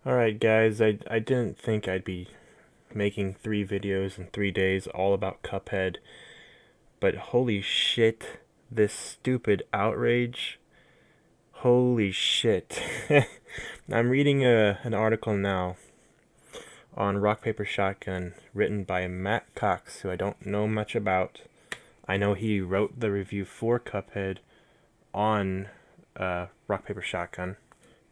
Alright guys, I didn't think I'd be making 3 videos in 3 days all about Cuphead, but holy shit, this stupid outrage. Holy shit. I'm reading an article now on Rock Paper Shotgun written by Matt Cox, who I don't know much about. I know he wrote the review for Cuphead on Rock Paper Shotgun.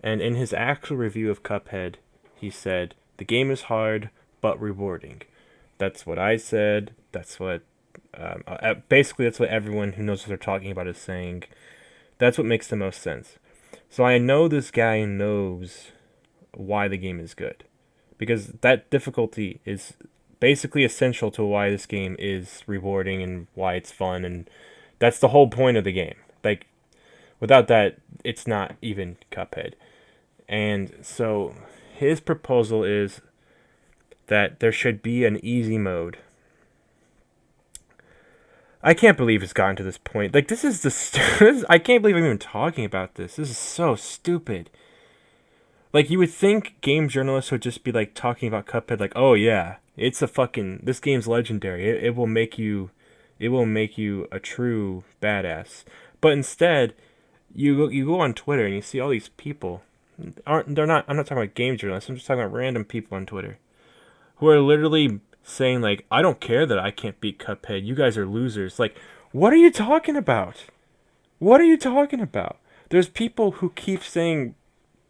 And in his actual review of Cuphead, he said, the game is hard, but rewarding. That's what I said. That's what, basically, that's what everyone who knows what they're talking about is saying. That's what makes the most sense. So I know this guy knows why the game is good. Because that difficulty is basically essential to why this game is rewarding and why it's fun. And that's the whole point of the game. Like, without that, it's not even Cuphead. And so his proposal is that there should be an easy mode. I can't believe it's gotten to this point. Like, this is the I can't believe I'm even talking about this. This is so stupid. Like, you would think game journalists would just be like talking about Cuphead like, "Oh yeah, it's a fucking this game's legendary. It will make you a true badass." But instead, you go on Twitter and you see all these people they're not I'm not talking about game journalists, I'm just talking about random people on Twitter who are literally saying like, I don't care that I can't beat Cuphead, you guys are losers. Like, what are you talking about? What are you talking about? There's people who keep saying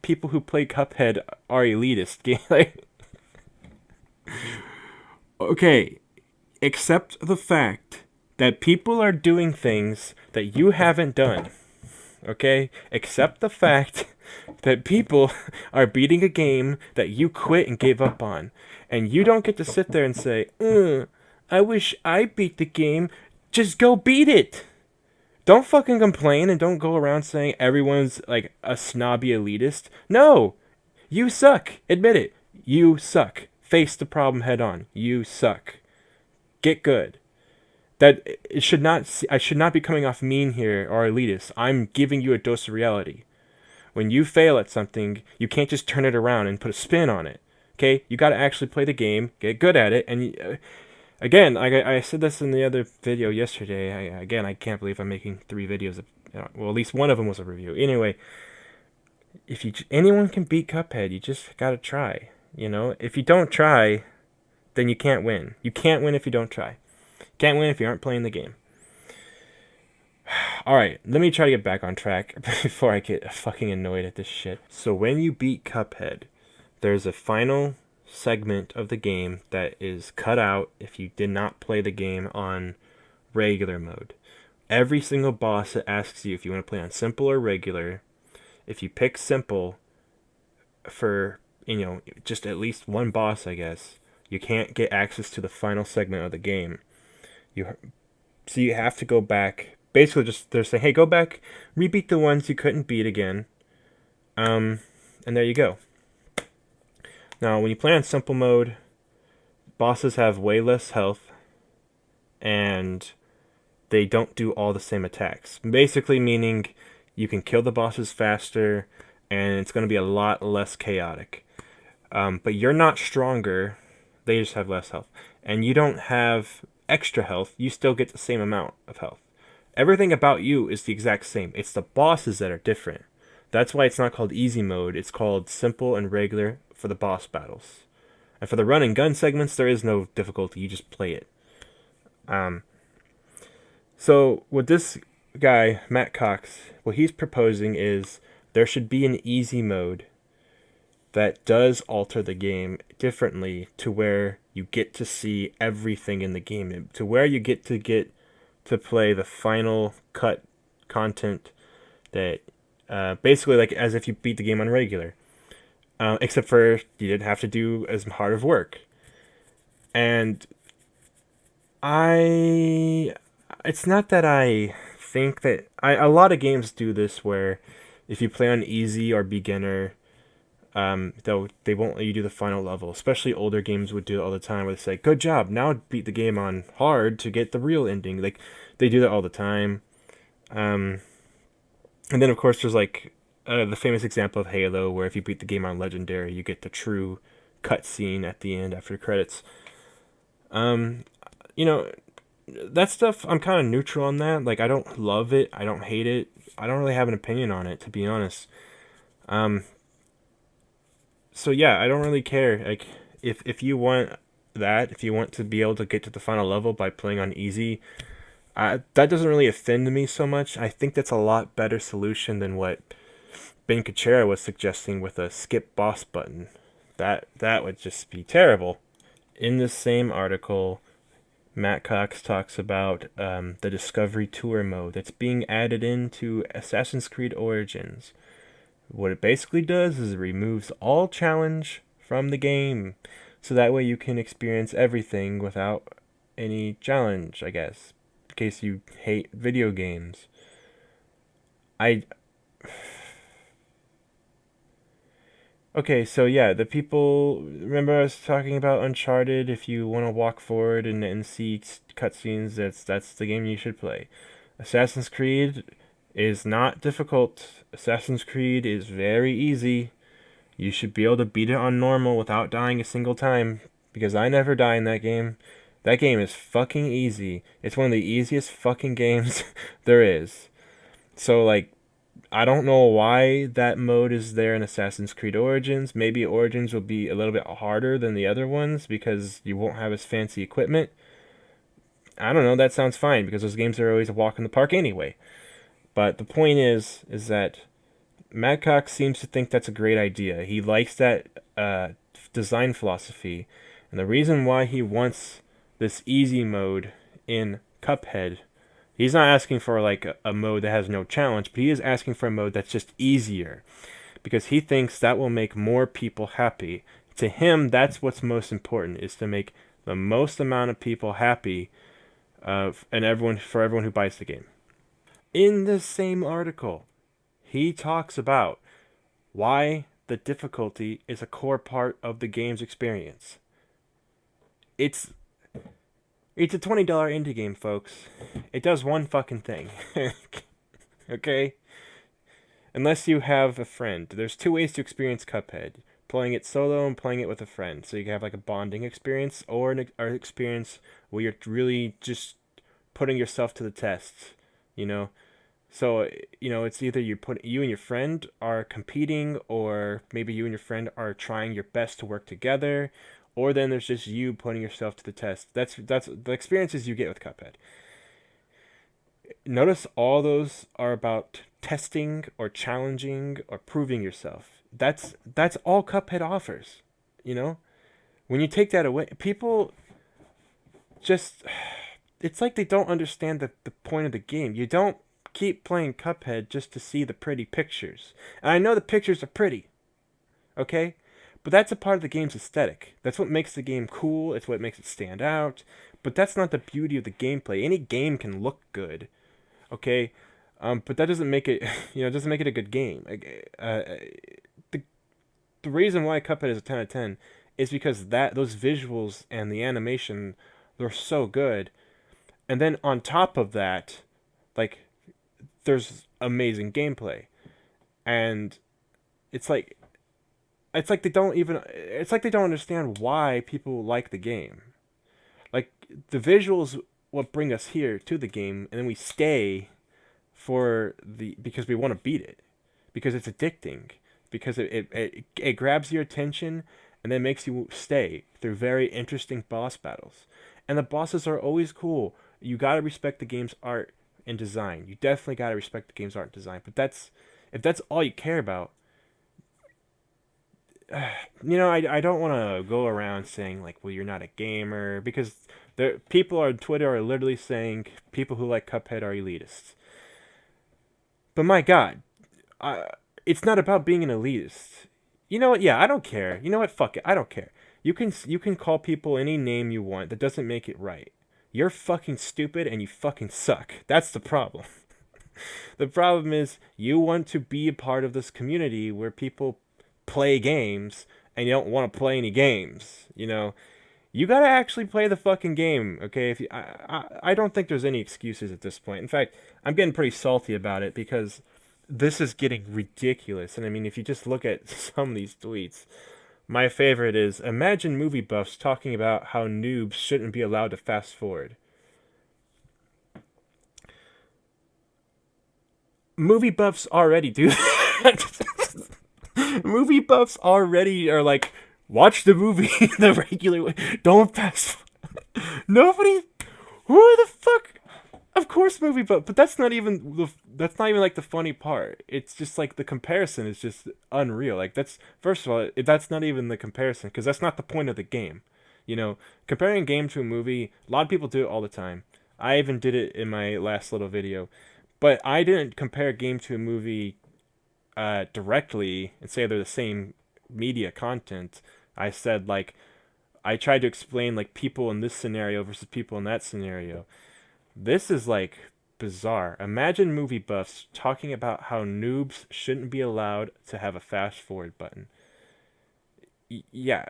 people who play Cuphead are elitist. Like, okay, accept the fact that people are doing things that you haven't done. Okay? Accept the fact that people are beating a game that you quit and gave up on. And you don't get to sit there and say, I wish I beat the game. Just go beat it. Don't fucking complain and don't go around saying everyone's like a snobby elitist. No! You suck. Admit it. You suck. Face the problem head on. You suck. Get good. That it should not. I should not be coming off mean here or elitist. I'm giving you a dose of reality. When you fail at something, you can't just turn it around and put a spin on it. Okay, you got to actually play the game, get good at it, and again, I said this in the other video yesterday. I can't believe I'm making 3 videos. Well, at least one of them was a review. Anyway, if anyone can beat Cuphead, you just gotta try. You know, if you don't try, then you can't win. You can't win if you don't try. Can't win if you aren't playing the game. Alright, let me try to get back on track before I get fucking annoyed at this shit. So when you beat Cuphead, there's a final segment of the game that is cut out if you did not play the game on regular mode. Every single boss, it asks you if you want to play on simple or regular. If you pick simple for, just at least one boss, I guess, you can't get access to the final segment of the game. So you have to go back. Basically, just they're saying, hey, go back, rebeat the ones you couldn't beat again. And there you go. Now, when you play on simple mode, bosses have way less health, and they don't do all the same attacks. Basically meaning you can kill the bosses faster, and it's going to be a lot less chaotic. But you're not stronger, they just have less health. And you don't have extra health, you still get the same amount of health. Everything about you is the exact same. It's the bosses that are different. That's why it's not called easy mode, it's called simple and regular for the boss battles. And for the run and gun segments, there is no difficulty, you just play it. So what this guy, Matt Cox, what he's proposing is there should be an easy mode that does alter the game differently to where you get to see everything in the game, to where you get to play the final cut content that basically like as if you beat the game on regular. Except for you didn't have to do as hard of work. And it's not that I think that a lot of games do this where if you play on easy or beginner, they won't let you do the final level. Especially older games would do it all the time where they say, good job, now beat the game on hard to get the real ending. Like, they do that all the time. And then of course there's like the famous example of Halo, where if you beat the game on Legendary, you get the true cutscene at the end after credits. Um, you know, that stuff, I'm kind of neutral on that. Like, I don't love it. I don't hate it. I don't really have an opinion on it, to be honest. Um, so yeah, I don't really care. Like, if you want that, if you want to be able to get to the final level by playing on easy, that doesn't really offend me so much. I think that's a lot better solution than what Ben Kuchera was suggesting with a skip boss button. That would just be terrible. In this same article, Matt Cox talks about the Discovery Tour mode that's being added into Assassin's Creed Origins. What it basically does is it removes all challenge from the game, so that way you can experience everything without any challenge, I guess, in case you hate video games. I Okay, so yeah, the people. Remember, I was talking about Uncharted. If you want to walk forward and see cutscenes, that's the game you should play. Assassin's Creed is not difficult. Assassin's Creed is very easy. You should be able to beat it on normal without dying a single time, because I never die in that game. That game is fucking easy. It's one of the easiest fucking games there is. So like, I don't know why that mode is there in Assassin's Creed Origins. Maybe Origins will be a little bit harder than the other ones because you won't have as fancy equipment. I don't know, that sounds fine because those games are always a walk in the park anyway. But the point is that Matt Cox seems to think that's a great idea. He likes that design philosophy. And the reason why he wants this easy mode in Cuphead, he's not asking for like a mode that has no challenge, but he is asking for a mode that's just easier because he thinks that will make more people happy. To him, that's what's most important, is to make the most amount of people happy, and everyone who buys the game. In the same article, he talks about why the difficulty is a core part of the game's experience. It's it's a $20 indie game, folks. It does one fucking thing. Okay? Unless you have a friend. There's two ways to experience Cuphead. Playing it solo and playing it with a friend. So you can have like a bonding experience or an experience where you're really just putting yourself to the test, you know? So, it's either you and your friend are competing, or maybe you and your friend are trying your best to work together, or then there's just you putting yourself to the test. That's the experiences you get with Cuphead. Notice all those are about testing or challenging or proving yourself. That's all Cuphead offers, you know? When you take that away, people just, it's like they don't understand the point of the game. You don't keep playing Cuphead just to see the pretty pictures. And I know the pictures are pretty, okay? But that's a part of the game's aesthetic. That's what makes the game cool. It's what makes it stand out. But that's not the beauty of the gameplay. Any game can look good, okay? But that doesn't make it, doesn't make it a good game. The reason why Cuphead is a 10 out of 10 is because those visuals and the animation, they're so good. And then on top of that, like, there's amazing gameplay. And it's like they don't understand why people like the game. Like, the visuals what bring us here to the game, and then we stay because we want to beat it, because it's addicting, because it grabs your attention and then makes you stay through very interesting boss battles. And the bosses are always cool. You gotta respect the game's art and design. You definitely gotta respect the game's art and design. But if that's all you care about, I don't want to go around saying like, well, you're not a gamer, because people on Twitter are literally saying people who like Cuphead are elitists. But my God, it's not about being an elitist. You know what? Yeah, I don't care. You know what? Fuck it. I don't care. You can call people any name you want. That doesn't make it right. You're fucking stupid and you fucking suck. That's the problem. The problem is you want to be a part of this community where people play games and you don't want to play any games. You gotta actually play the fucking game, okay? I don't think there's any excuses at this point. In fact, I'm getting pretty salty about it because this is getting ridiculous. And I mean, if you just look at some of these tweets, my favorite is imagine movie buffs talking about how noobs shouldn't be allowed to fast forward. Movie buffs already do that. Movie buffs already are like, watch the movie the regular way. Don't fast. Nobody. Who the fuck? Of course, movie buff, but that's not even like the funny part. It's just like the comparison is just unreal. Like that's first of all, that's not even the comparison because that's not the point of the game. You know, comparing a game to a movie, a lot of people do it all the time. I even did it in my last little video, but I didn't compare a game to a movie directly and say they're the same media content. I said like I tried to explain like people in this scenario versus people in that scenario. This is like bizarre. Imagine movie buffs talking about how noobs shouldn't be allowed to have a fast forward button. Yeah,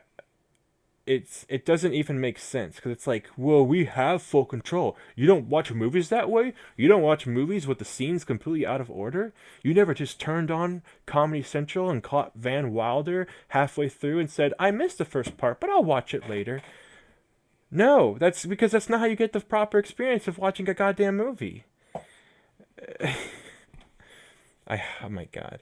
it doesn't even make sense because it's like, well, we have full control. You don't watch movies that way. You don't watch movies with the scenes completely out of order. You never just turned on Comedy Central and caught Van Wilder halfway through and said, "I missed the first part, but I'll watch it later." No, that's because that's not how you get the proper experience of watching a goddamn movie. Oh my god.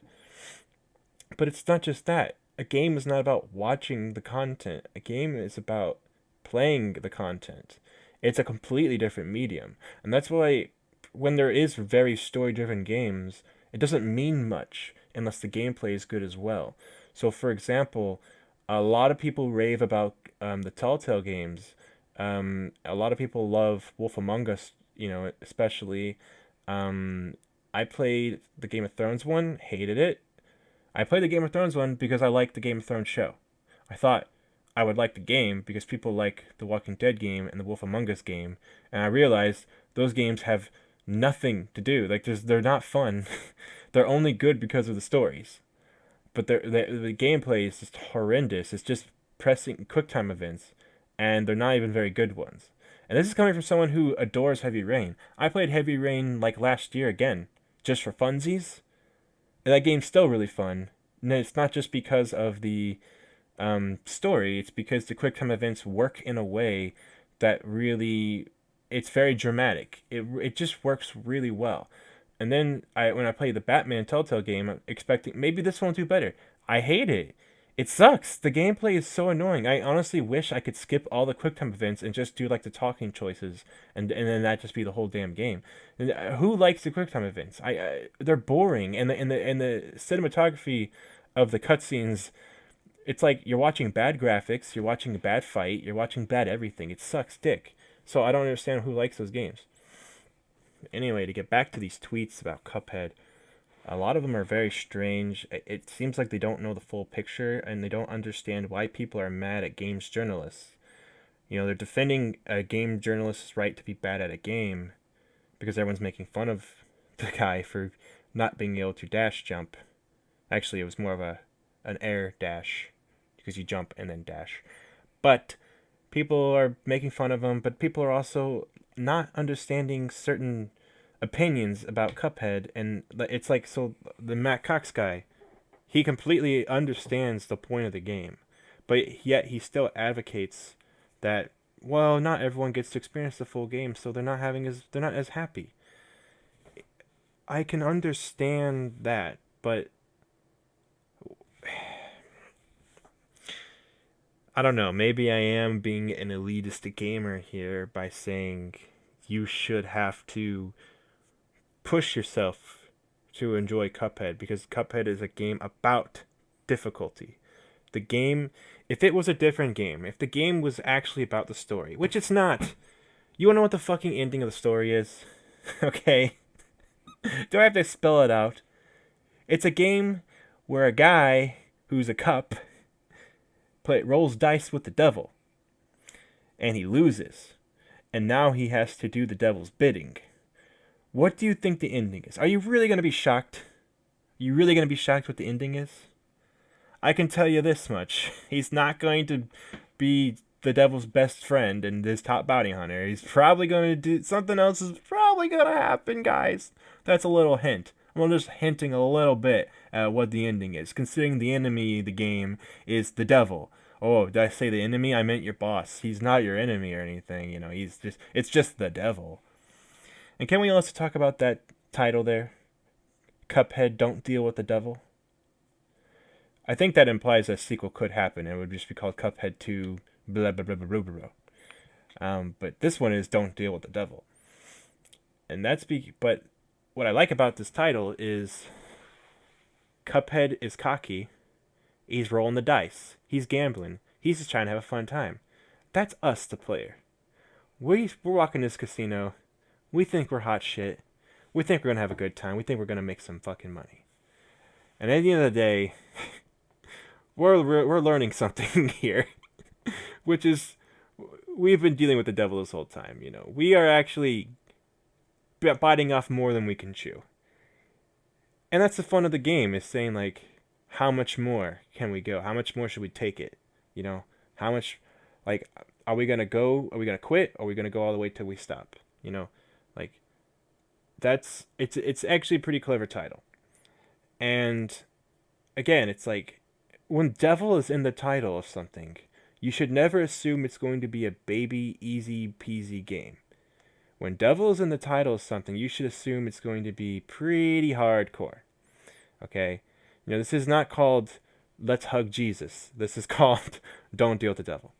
But it's not just that. A game is not about watching the content. A game is about playing the content. It's a completely different medium. And that's why when there is very story-driven games, it doesn't mean much unless the gameplay is good as well. So for example, a lot of people rave about the Telltale games. A lot of people love Wolf Among Us, especially. I played the Game of Thrones one, hated it. I played the Game of Thrones one because I liked the Game of Thrones show. I thought I would like the game because people like the Walking Dead game and the Wolf Among Us game, and I realized those games have nothing to do. Like they're not fun. They're only good because of the stories. But the gameplay is just horrendous. It's just pressing QuickTime events, and they're not even very good ones. And this is coming from someone who adores Heavy Rain. I played Heavy Rain like last year again, just for funsies. And that game's still really fun. And it's not just because of the story, it's because the QuickTime events work in a way that really, it's very dramatic. It just works really well. And then when I play the Batman Telltale game, I'm expecting maybe this one will do better. I hate it. It sucks. The gameplay is so annoying. I honestly wish I could skip all the QuickTime events and just do like the talking choices, and then that just be the whole damn game. And who likes the QuickTime events? They're boring, and the cinematography of the cutscenes, it's like you're watching bad graphics, you're watching a bad fight, you're watching bad everything. It sucks dick. So I don't understand who likes those games. Anyway, to get back to these tweets about Cuphead, a lot of them are very strange. It seems like they don't know the full picture and they don't understand why people are mad at games journalists. They're defending a game journalist's right to be bad at a game because everyone's making fun of the guy for not being able to dash jump. Actually, it was more of an air dash because you jump and then dash. But people are making fun of him, but people are also not understanding certain opinions about Cuphead, and it's like, so the Matt Cox guy, he completely understands the point of the game, but yet he still advocates that, well, not everyone gets to experience the full game, so they're not as happy. I can understand that, but I don't know, maybe I am being an elitist gamer here by saying you should have to push yourself to enjoy Cuphead because Cuphead is a game about difficulty. The game, if it was a different game, if the game was actually about the story, which it's not, you wanna know what the fucking ending of the story is? Okay. Do I have to spell it out? It's a game where a guy who's a cup rolls dice with the devil, and he loses, and now he has to do the devil's bidding. What do you think the ending is? Are you really going to be shocked? Are you really going to be shocked what the ending is? I can tell you this much. He's not going to be the devil's best friend and his top bounty hunter. He's probably going to do something else is probably going to happen, guys. That's a little hint. Well, just hinting a little bit at what the ending is, considering the enemy of the game is the devil. Oh, did I say the enemy? I meant your boss. He's not your enemy or anything, you know, it's just the devil. And can we also talk about that title there? Cuphead, Don't Deal with the Devil? I think that implies a sequel could happen. It would just be called Cuphead 2, blah, blah, blah, blah, blah, blah. But this one is Don't Deal with the Devil. And but what I like about this title is Cuphead is cocky. He's rolling the dice. He's gambling. He's just trying to have a fun time. That's us, the player. We're walking this casino. We think we're hot shit. We think we're going to have a good time. We think we're going to make some fucking money. And at the end of the day, we're learning something here, which is we've been dealing with the devil this whole time. You know, we are actually biting off more than we can chew. And that's the fun of the game, is saying, like, how much more can we go? How much more should we take it? You know, how much, like, are we going to go? Are we going to quit? Or are we going to go all the way till we stop? You know, like, it's actually a pretty clever title. And again, it's like, when devil is in the title of something, you should never assume it's going to be a baby, easy peasy game. When devil is in the title of something, you should assume it's going to be pretty hardcore. Okay? You know, this is not called Let's Hug Jesus. This is called Don't Deal with the Devil.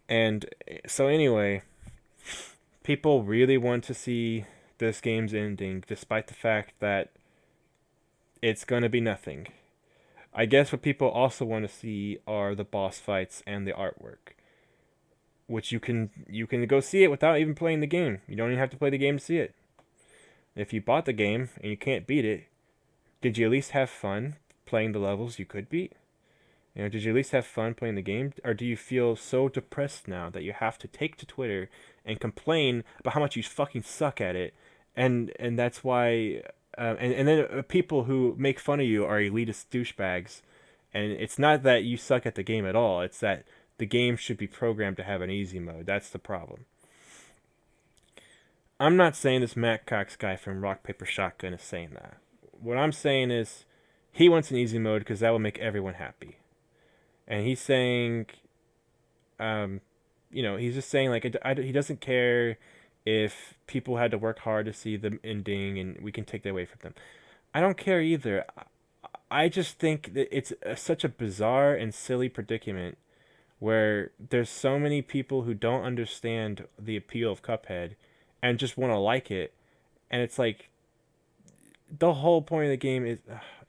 And so anyway, people really want to see this game's ending, despite the fact that it's going to be nothing. I guess what people also want to see are the boss fights and the artwork, which you can go see it without even playing the game. You don't even have to play the game to see it. If you bought the game and you can't beat it, did you at least have fun playing the levels you could beat? You know, did you at least have fun playing the game? Or do you feel so depressed now that you have to take to Twitter and complain about how much you fucking suck at it? And that's why... and then people who make fun of you are elitist douchebags. And it's not that you suck at the game at all. It's that the game should be programmed to have an easy mode. That's the problem. I'm not saying this Matt Cox guy from Rock Paper Shotgun is saying that. What I'm saying is he wants an easy mode because that will make everyone happy. And he's saying, he's just saying, like, he doesn't care if people had to work hard to see the ending and we can take that away from them. I don't care either. I just think that it's such a bizarre and silly predicament where there's so many people who don't understand the appeal of Cuphead and just want to like it. And it's like, the whole point of the game is...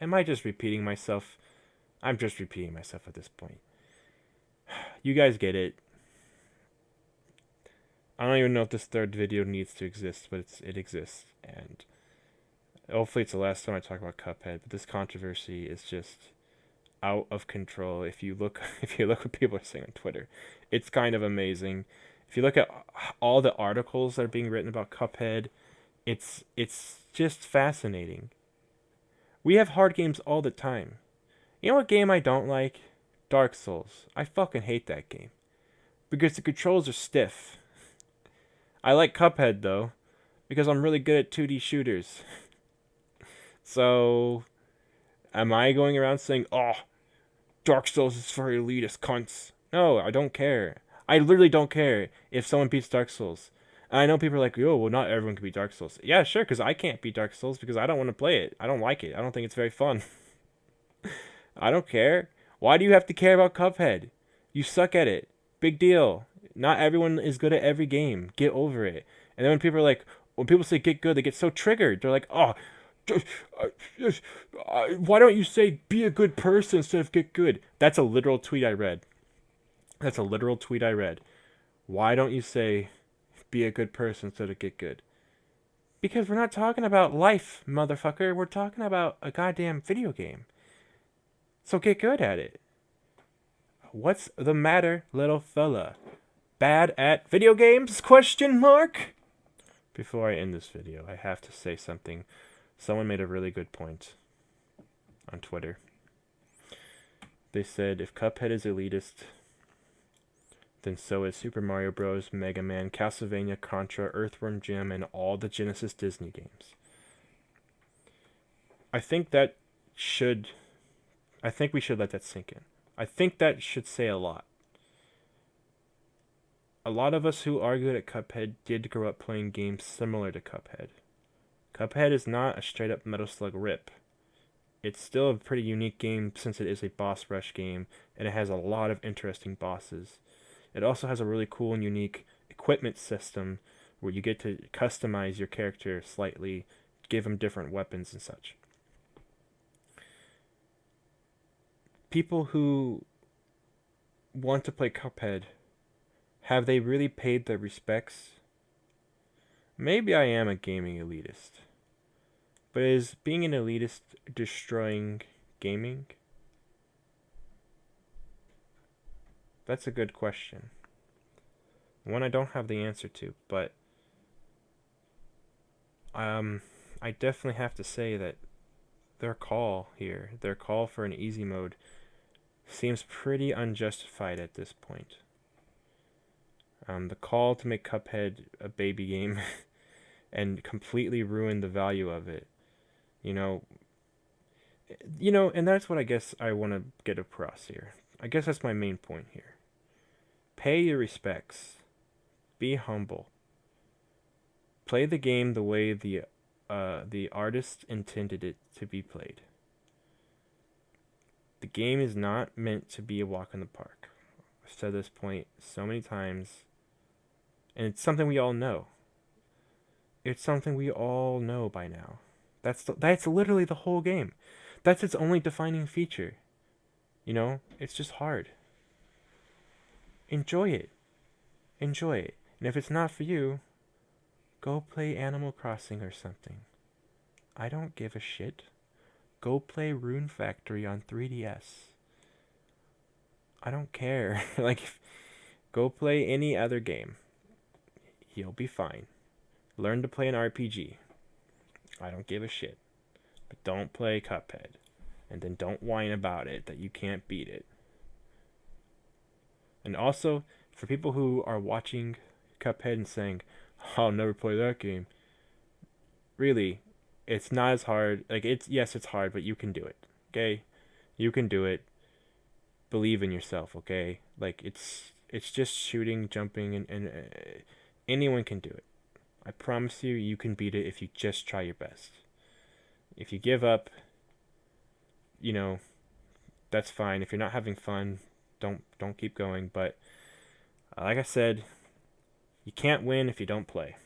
am I just repeating myself? I'm just repeating myself at this point. You guys get it. I don't even know if this third video needs to exist, but it exists. And hopefully it's the last time I talk about Cuphead. But this controversy is just out of control. If you look what people are saying on Twitter, it's kind of amazing. If you look at all the articles that are being written about Cuphead, it's just fascinating. We have hard games all the time. You know what game I don't like? Dark Souls. I fucking hate that game because the controls are stiff. I like Cuphead though because I'm really good at 2D shooters. So, am I going around saying, "Oh, Dark Souls is for elitist cunts"? No, I don't care. I literally don't care if someone beats Dark Souls. And I know people are like, "Yo, well, not everyone can beat Dark Souls." Yeah, sure, because I can't beat Dark Souls because I don't want to play it. I don't like it. I don't think it's very fun. I don't care. Why do you have to care about Cuphead? You suck at it. Big deal. Not everyone is good at every game. Get over it. And then when people say get good, they get so triggered. They're like, "Oh, why don't you say be a good person instead of get good?" That's a literal tweet I read. Why don't you say be a good person instead of get good? Because we're not talking about life, motherfucker. We're talking about a goddamn video game. So get good at it. What's the matter, little fella? Bad at video games? Question mark? Before I end this video, I have to say something. Someone made a really good point on Twitter. They said, if Cuphead is elitist, then so is Super Mario Bros., Mega Man, Castlevania, Contra, Earthworm Jim, and all the Genesis Disney games. I think that should I think we should let that sink in. I think that should say a lot. A lot of us who are good at Cuphead did grow up playing games similar to Cuphead. Cuphead is not a straight up Metal Slug rip. It's still a pretty unique game since it is a boss rush game and it has a lot of interesting bosses. It also has a really cool and unique equipment system where you get to customize your character slightly, give them different weapons and such. People who want to play Cuphead, have they really paid their respects? Maybe I am a gaming elitist. But is being an elitist destroying gaming? That's a good question. One I don't have the answer to, but I definitely have to say that their call here, their call for an easy mode, seems pretty unjustified at this point. The call to make Cuphead a baby game and completely ruin the value of it, you know, and that's what I guess I want to get across here. I guess that's my main point here. Pay your respects. Be humble. Play the game the way the artist intended it to be played. The game is not meant to be a walk in the park. I've said this point so many times, and it's something we all know. It's something we all know by now. That's literally the whole game. That's its only defining feature. It's just hard. Enjoy it. Enjoy it. And if it's not for you, go play Animal Crossing or something. I don't give a shit. Go play Rune Factory on 3DS. I don't care. Go play any other game. You'll be fine. Learn to play an RPG. I don't give a shit. But don't play Cuphead. And then don't whine about it that you can't beat it. And also, for people who are watching Cuphead and saying, I'll never play that game. Really, it's not as hard. Yes, it's hard, but you can do it. Okay? You can do it. Believe in yourself, okay? It's just shooting, jumping, and anyone can do it. I promise you, you can beat it if you just try your best. If you give up, that's fine. If you're not having fun, don't keep going. But like I said, you can't win if you don't play.